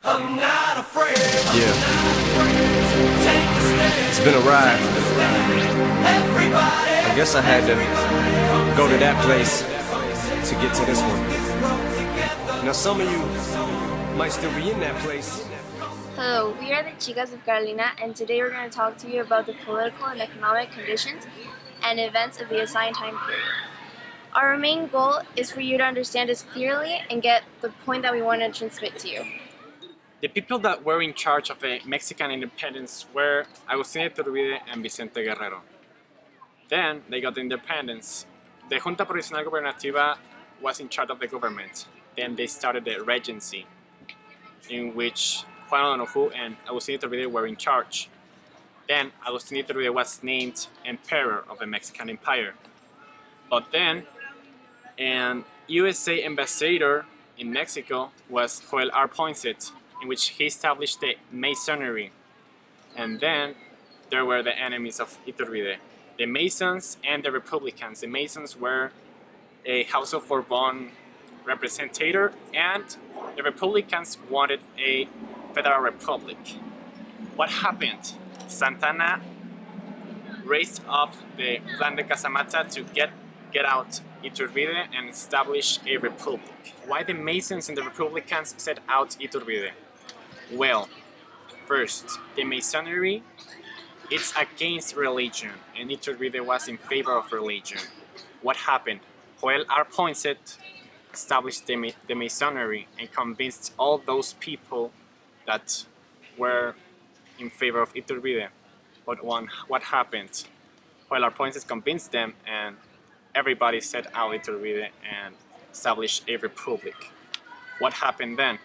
Yeah, it's been a ride. I guess I had to go to that place to get to this one. Now some of you might still be in that place. Hello, we are the Chicas of Carolina, and today we're going to talk to you about the political and economic conditions and events of the assigned time period. Our main goal is for you to understand us clearly and get the point that we want to transmit to you. The people that were in charge of the Mexican independence were Agustín Iturbide and Vicente Guerrero. Then they got the independence. The Junta Provisional Gubernativa was in charge of the government. Then they started the Regency, in which Juan O'Donoghue and Agustín Iturbide were in charge. Then Agustín Iturbide was named Emperor of the Mexican Empire. But then an USA ambassador in Mexico was Joel R. Poinsett, in which he established the Masonry. And then there were the enemies of Iturbide, the Masons and the Republicans. The Masons were a House of Bourbon representative, and the Republicans wanted a federal republic. What happened? Santana raised up the Plan de Casamata to get out Iturbide and establish a republic. Why the Masons and the Republicans set out Iturbide? Well, first, the Masonry, it's against religion, and Iturbide was in favor of religion. What happened? Joel R. Poinsett established the Masonry and convinced all those people that were in favor of Iturbide. But what happened? Joel R. Poinsett convinced them, and everybody set out Iturbide and established a republic. What happened then?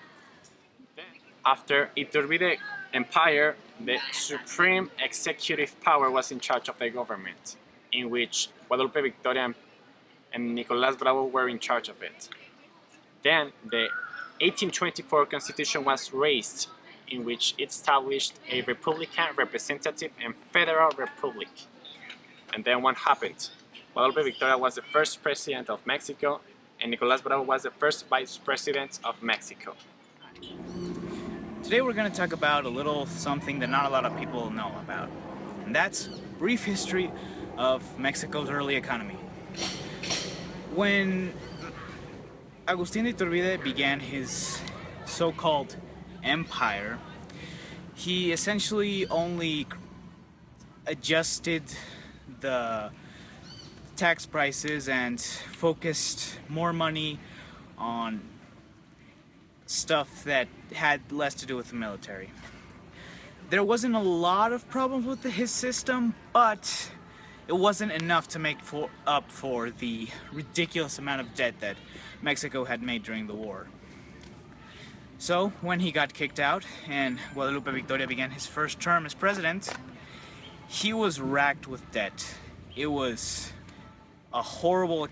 After Iturbide Empire, the supreme executive power was in charge of the government, in which Guadalupe Victoria and Nicolás Bravo were in charge of it. Then the 1824 Constitution was raised, in which it established a Republican, representative, and federal republic. And then what happened? Guadalupe Victoria was the first president of Mexico, and Nicolás Bravo was the first vice president of Mexico. Today we're going to talk about a little something that not a lot of people know about, and that's a brief history of Mexico's early economy. When Agustín Iturbide began his so-called empire, he essentially only adjusted the tax prices and focused more money on stuff that had less to do with the military. There wasn't a lot of problems with his system, but it wasn't enough to make up for the ridiculous amount of debt that Mexico had made during the war. So when he got kicked out and Guadalupe Victoria began his first term as president, he was racked with debt. It was a horrible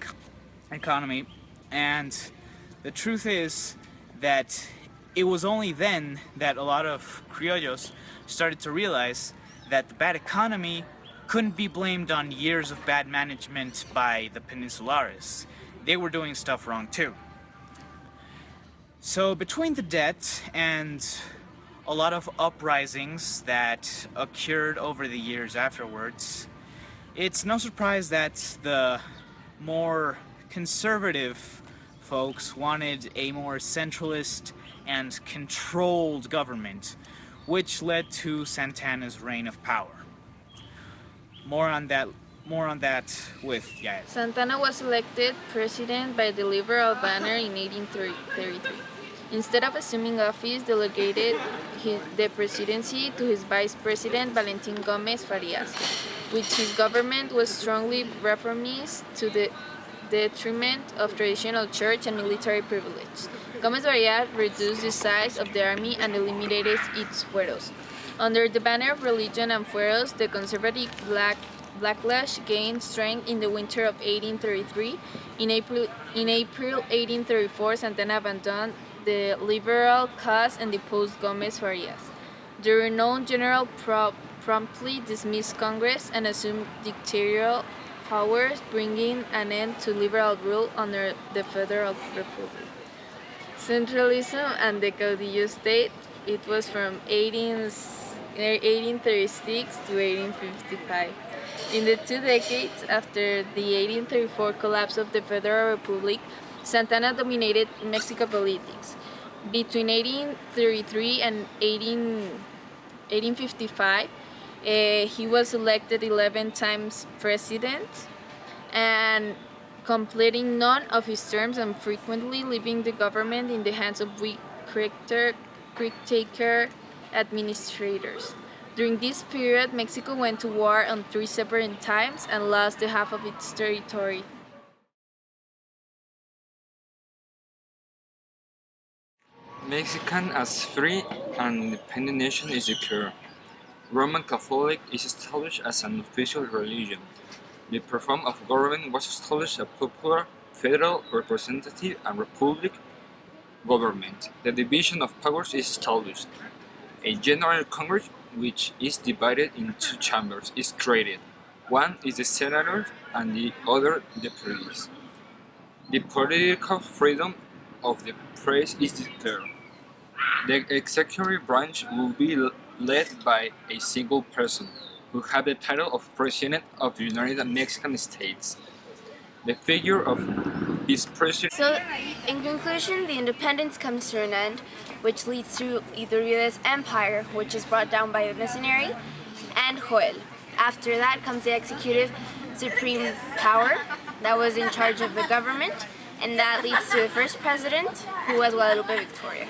economy, and the truth is that it was only then that a lot of criollos started to realize that the bad economy couldn't be blamed on years of bad management by the Peninsulares. They were doing stuff wrong too. So between the debt and a lot of uprisings that occurred over the years afterwards, it's no surprise that the more conservative folks wanted a more centralist and controlled government, which led to Santana's reign of power. More on that with Yael. Santana was elected president by the Liberal banner in 1833. Instead of assuming office, delegated the presidency to his vice president Valentin Gómez Farias, which his government was strongly reformist to the detriment of traditional church and military privilege. Gómez Farias reduced the size of the army and eliminated its fueros. Under the banner of religion and fueros, the conservative backlash gained strength in the winter of 1833. In April 1834, Santana abandoned the liberal cause and deposed Gómez Farias. The renowned general promptly dismissed Congress and assumed dictatorial powers, bringing an end to liberal rule under the Federal Republic. Centralism and the caudillo state it was from 1836 to 1855. In the 2 decades after the 1834 collapse of the Federal Republic, Santana dominated Mexico politics. Between 1833 and 1855, he was elected 11 times president and completing none of his terms and frequently leaving the government in the hands of weak quick-taker administrators. During this period, Mexico went to war on 3 separate times and lost the half of its territory. Mexican as free and independent nation is secure. Roman Catholic is established as an official religion. The form of government was established as popular, federal, representative, and republic government. The division of powers is established. A General Congress, which is divided in 2 chambers, is created. One is the senators and the other the police. The political freedom of the press is declared. The executive branch will be led by a single person, who have the title of President of the United Mexican States. The figure of this president. So, in conclusion, the independence comes to an end, which leads to Iturbide empire, which is brought down by the Mercenary, and Joel. After that comes the executive supreme power that was in charge of the government, and that leads to the first president, who was Guadalupe Victoria.